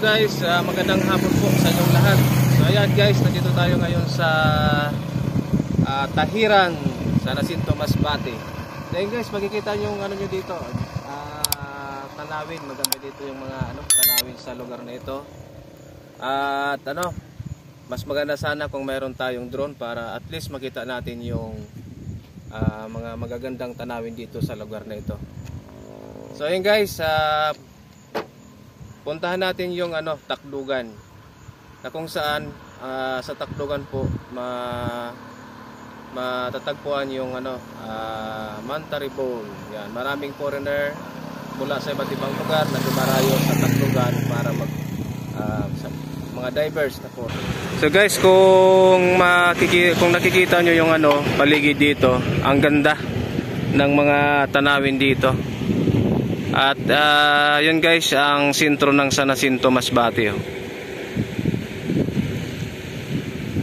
Guys, magandang hapon po sa inyong lahat. So ayan guys, nandito tayo ngayon sa Tahiran, sa Jacinto Masbate. So guys, makikita nyo yung ano nyo dito, tanawin, maganda dito yung mga tanawin sa lugar na ito. At mas maganda sana kung mayroon tayong drone para at least makita natin yung mga magagandang tanawin dito sa lugar na ito. So ayan guys, puntahan natin yung Takdugan, na kung saan sa Takdugan po matatagpuan yung Manta Bowl. Yan, maraming foreigner mula sa iba't ibang lugar na dumarayo sa Takdugan para mga divers na po. So guys, kung nakikita nyo yung paligid dito, ang ganda ng mga tanawin dito. At yun guys, ang sentro ng San Jacinto Masbate.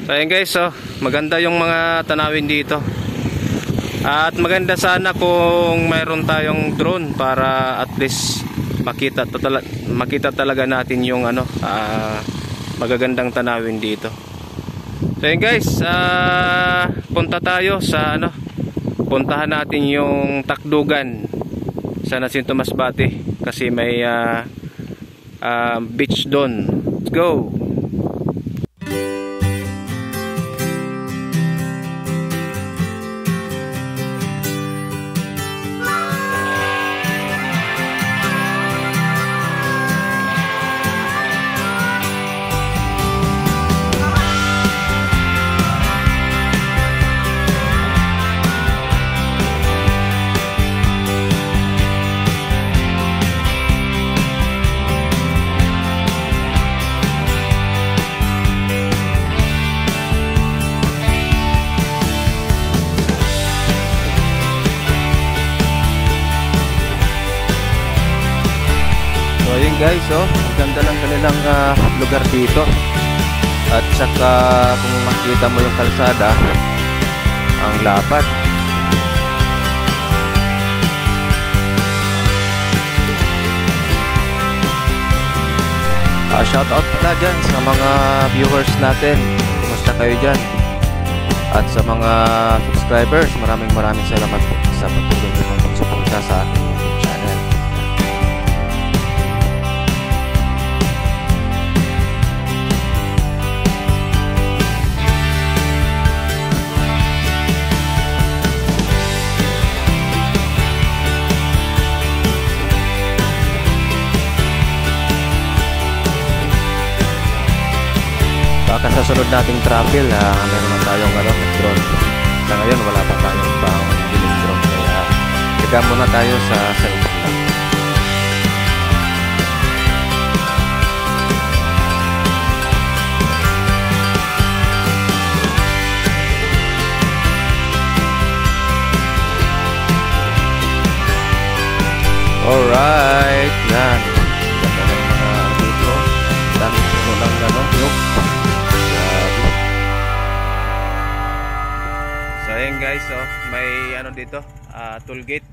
So yun guys, maganda yung mga tanawin dito. At maganda sana kung mayroon tayong drone para at least makita talaga natin yung magagandang tanawin dito. So yun guys, punta tayo sa puntahan natin yung Takdugan sa Jacinto Masbate kasi may beach doon. Let's go. Guys, ganda ng kanilang lugar dito. At saka kung makita mo yung kalsada, ang lapad. Shout out pala dyan sa mga viewers natin. Kumusta kayo dyan? At sa mga subscribers, maraming salamat po sa patuloy ng pagsuporta sa ating YouTube channel. Baka sa sunod nating travel, meron na tayong drone. Sa ngayon wala pa tayong pang-biling drone, kaya tiga muna tayo sa cellphone lang. Alright, yan. Ganda ng mga dito. Daming puno lang nyug. So ayan guys, may dito, toll gate.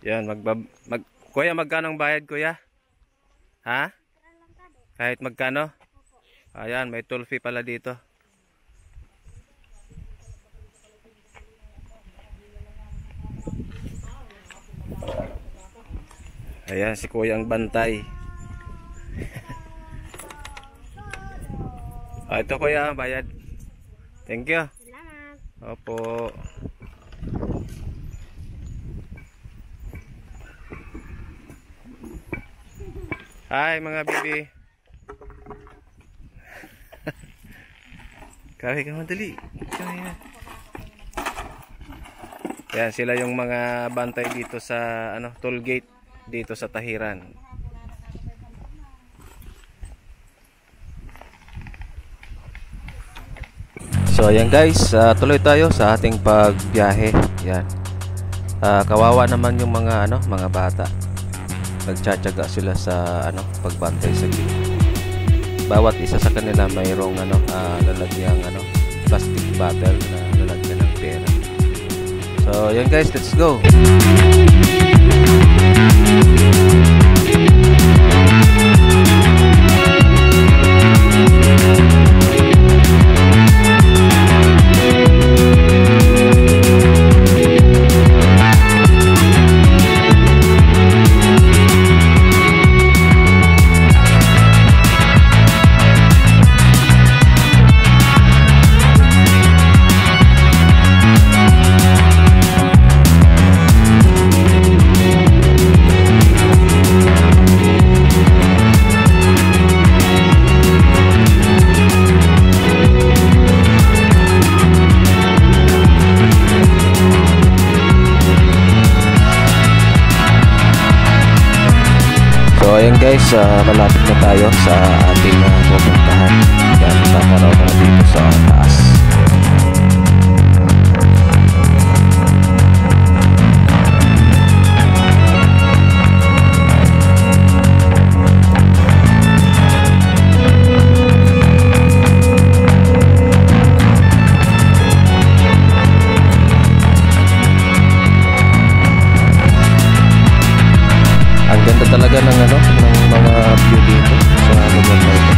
Yan, kuya, magkano ang bayad kuya? Ha? Kahit magkano? Ayan, may toll fee pala dito. Ayan, si kuya ang bantay. Ito kuya, bayad. Thank you. Salamat. Opo. Hi mga bibi. Kaway ka madali. Yan sila yung mga bantay dito sa toll gate dito sa Tahiran. So ayan guys, tuloy tayo sa ating pagbiyahe. Yan. Kawawa naman yung mga mga bata. Nagtsatsaga sila sa pagbantay sa gate. Bawat isa sa kanila mayroong lalagyang plastic bottle na lalagyan ng pera. So ayan guys, let's go. So ayan guys, malapit na tayo sa ating pupuntahan. Kaya magkakaraw na dito sa taas. Ang ganda talaga ng mga view dito sa lugar na ito.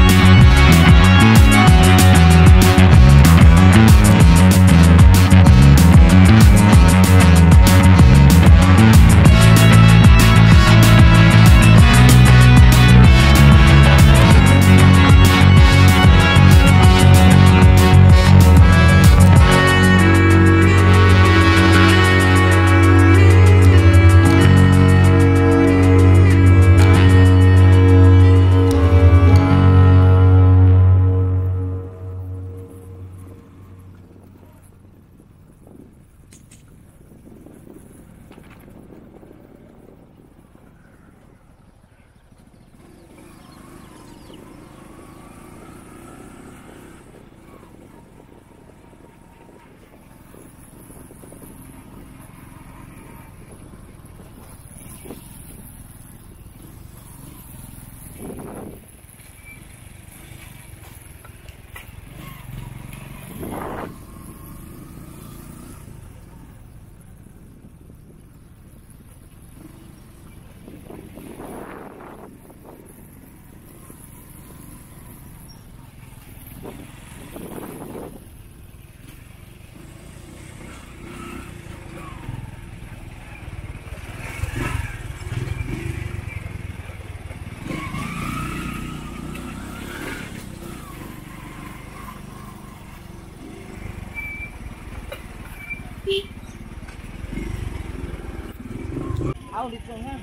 Ulit lang yan.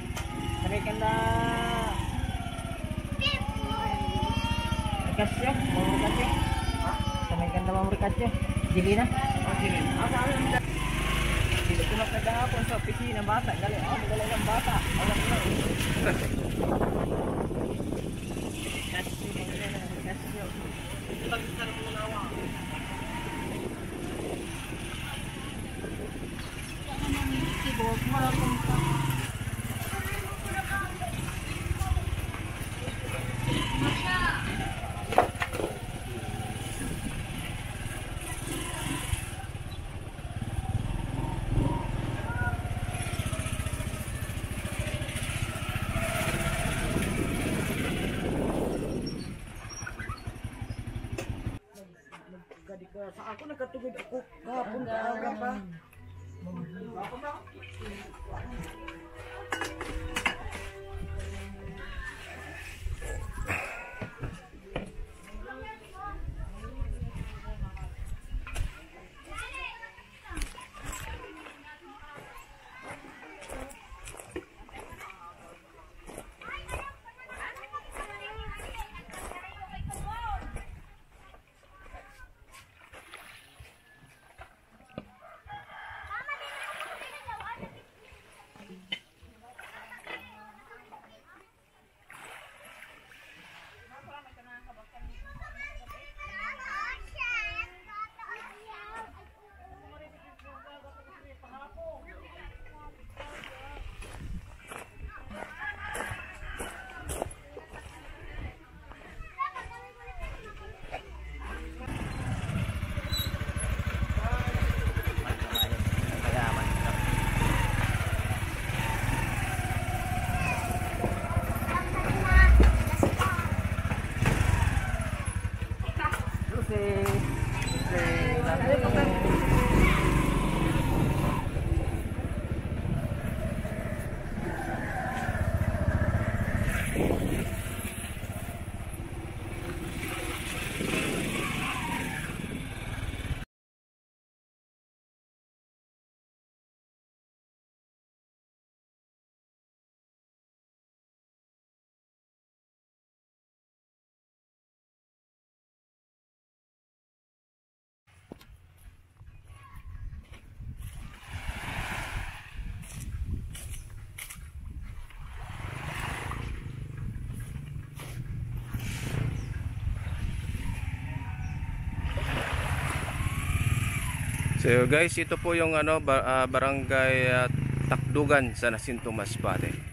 Sabi ka na Ricasyo, Mamo Ricasyo. Sabi ka na Mamo Ricasyo. Dili na? Dili. Dili ko nagkagahapon sa opisina bata. Dali ng bata. Alam mo na. Ricasyo. Pag-isar mo na ako. Sibog, maraming ka. Sa ako nagkatugod ako kahapon kaaga pa. So guys, ito po yung ano barangay Takdugan sa Nasinto Masbate.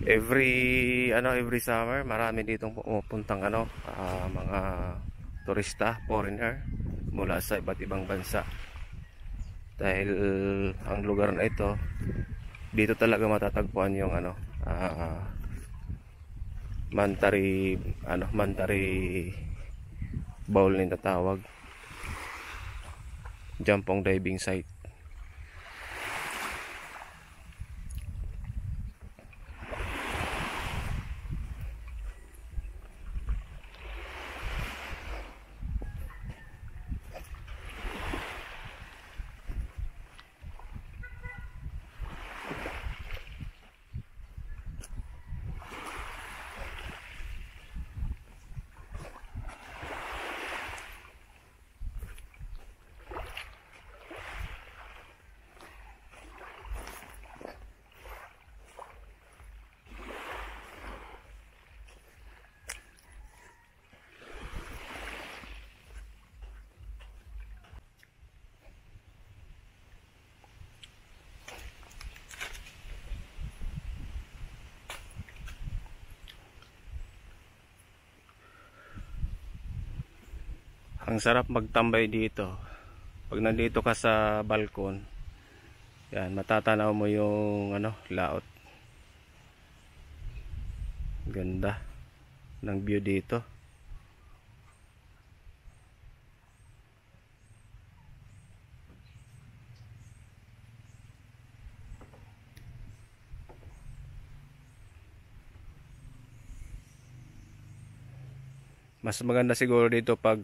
Every summer marami ditong pumupuntang mga turista, foreigner mula sa iba't ibang bansa. Dahil ang lugar na ito, dito talaga matatagpuan yung Mantari Bowl na tatawag. Jampong diving site. Ang sarap magtambay dito. Pag nandito ka sa balkon, yan, matatanaw mo yung laot. Ganda ng view dito. Mas maganda siguro dito pag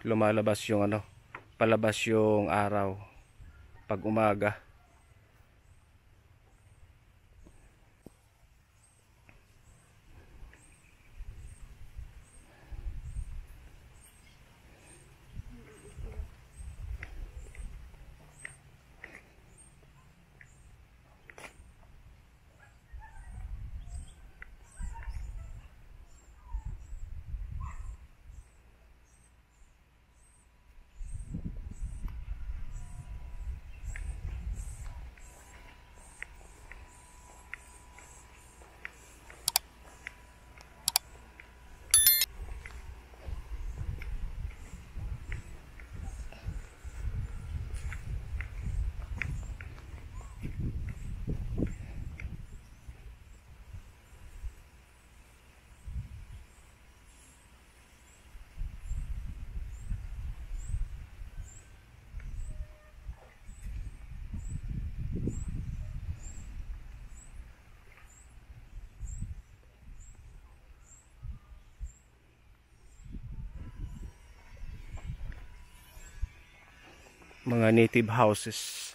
lumalabas yung palabas yung araw pag umaga. Mga native houses.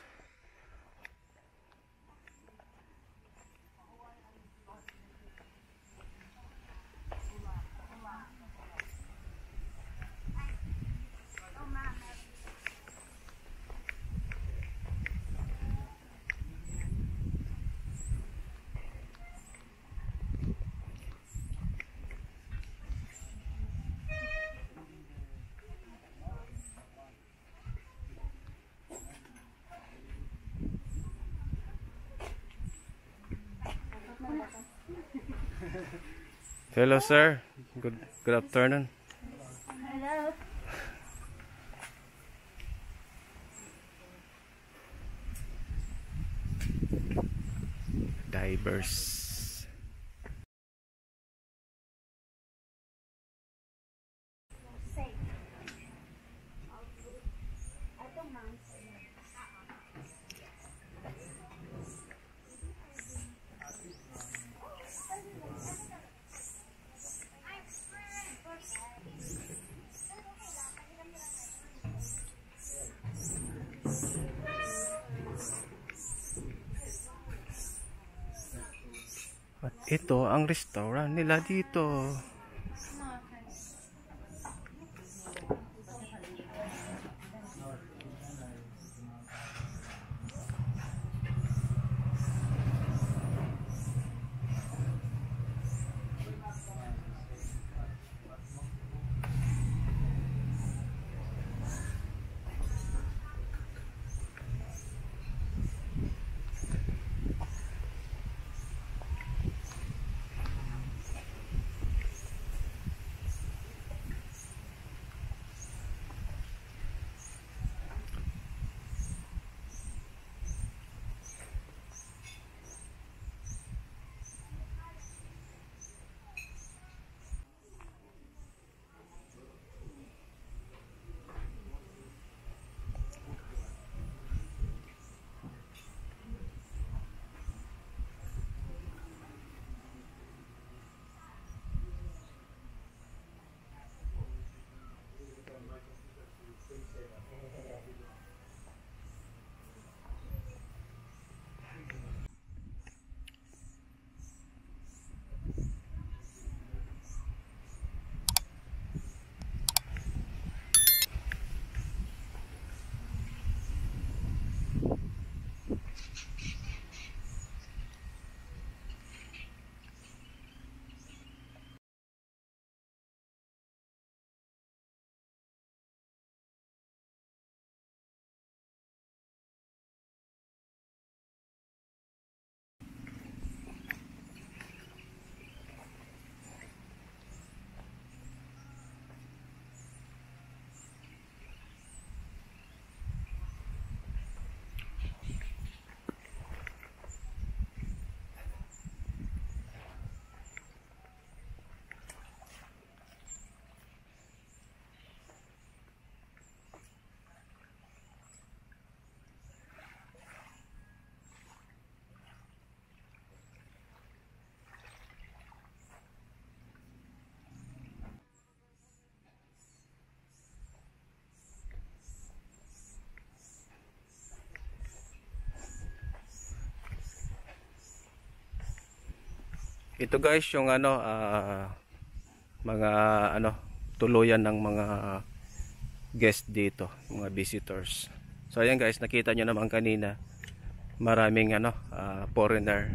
Hello sir, good afternoon. Hello. Divers. Ito ang restaurant nila dito. Ito guys yung mga tuluyan ng mga guest dito, mga visitors. So ayan guys, nakita nyo naman kanina, maraming foreigner.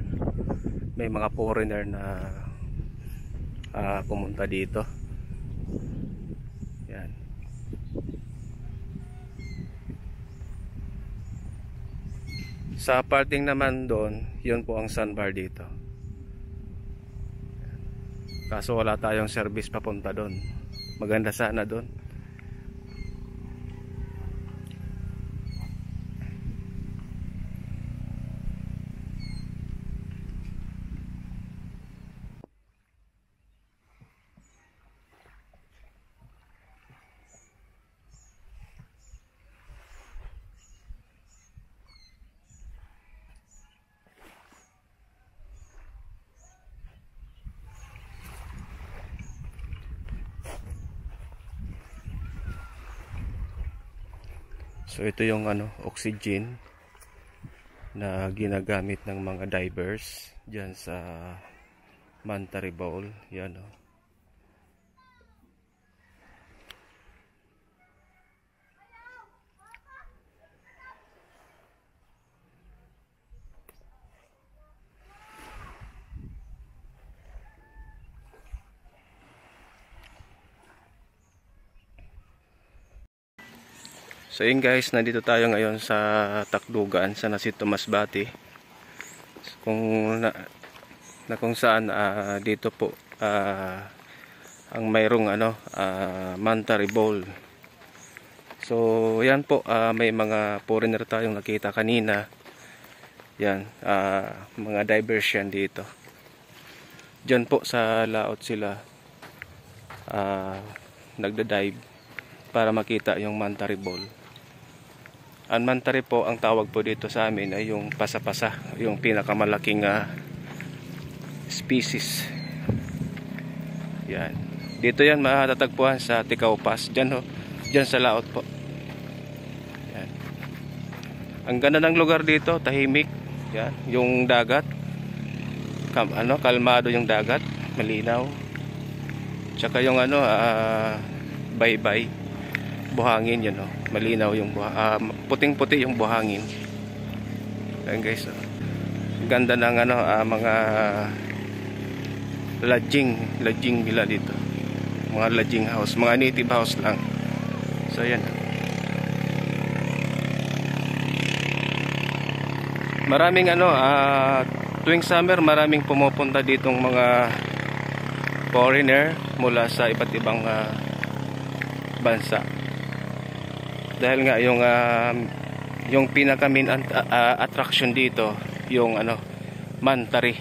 May mga foreigner na pumunta dito. Yan. Sa parting naman doon, yun po ang sandbar dito. Kaso wala tayong service papunta doon. Maganda sana doon. So ito yung oxygen na ginagamit ng mga divers diyan sa Mantari Bowl. Yan oh. So yun guys, nandito tayo ngayon sa Tacloban, sa Nasito Masbate. Kung saan dito po ang mayroong Mantari Bowl. So yan po, may mga foreigner tayong nakita kanina. Yan, mga divers yan dito. Diyan po sa laot sila nagda-dive para makita yung Mantari Bowl. Ang Mantari po, ang tawag po dito sa amin ay yung pasa-pasa, yung pinakamalaking species. Yan. Dito yan matatagpuan sa Ticao Pass. Diyan sa laot po. Yan. Ang ganda ng lugar dito, tahimik. Yan, yung dagat. kalmado yung dagat, malinaw. Tsaka yung baybay, buhangin yun, malinaw yung puting-puti yung buhangin. Ayan guys, ganda ng mga lodging nila dito, mga lodging house, mga native house lang. So yan, maraming tuwing summer maraming pumupunta ditong mga foreigner mula sa iba't ibang bansa, dahil nga yung pinaka main attraction dito yung Manta-Ri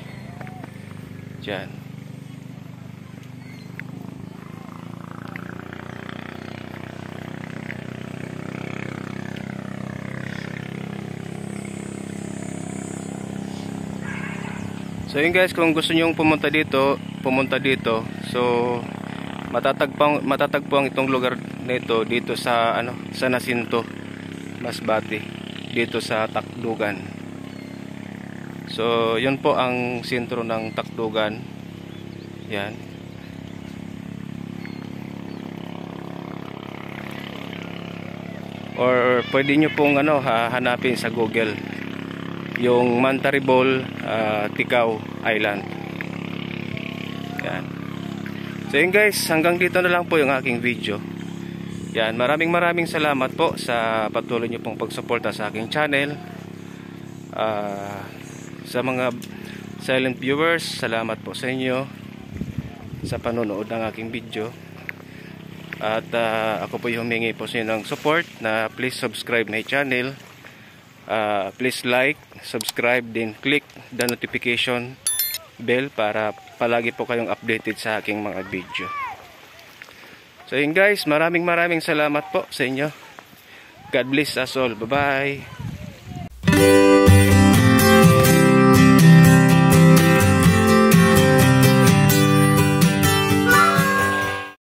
diyan. So yun guys, kung gusto niyo pumunta dito. So matatagpuan itong lugar nito dito sa sa Nasinto, Masbate, dito sa Tacloban. So yun po ang sentro ng Tacloban. Yan. Or pwede nyo pong hanapin sa Google yung Manta-Ri Bohol, Ticao Island. Yan. So yun guys, hanggang dito na lang po yung aking video. Yan, maraming salamat po sa patuloy nyo pong pagsuporta sa aking channel. Sa mga silent viewers, salamat po sa inyo sa panonood ng aking video. At ako po yung humingi po sa inyo ng support na please subscribe my channel. Please like, subscribe, then click the notification bell para palagi po kayong updated sa aking mga video. So yun guys, maraming salamat po sa inyo. God bless us all. Bye bye.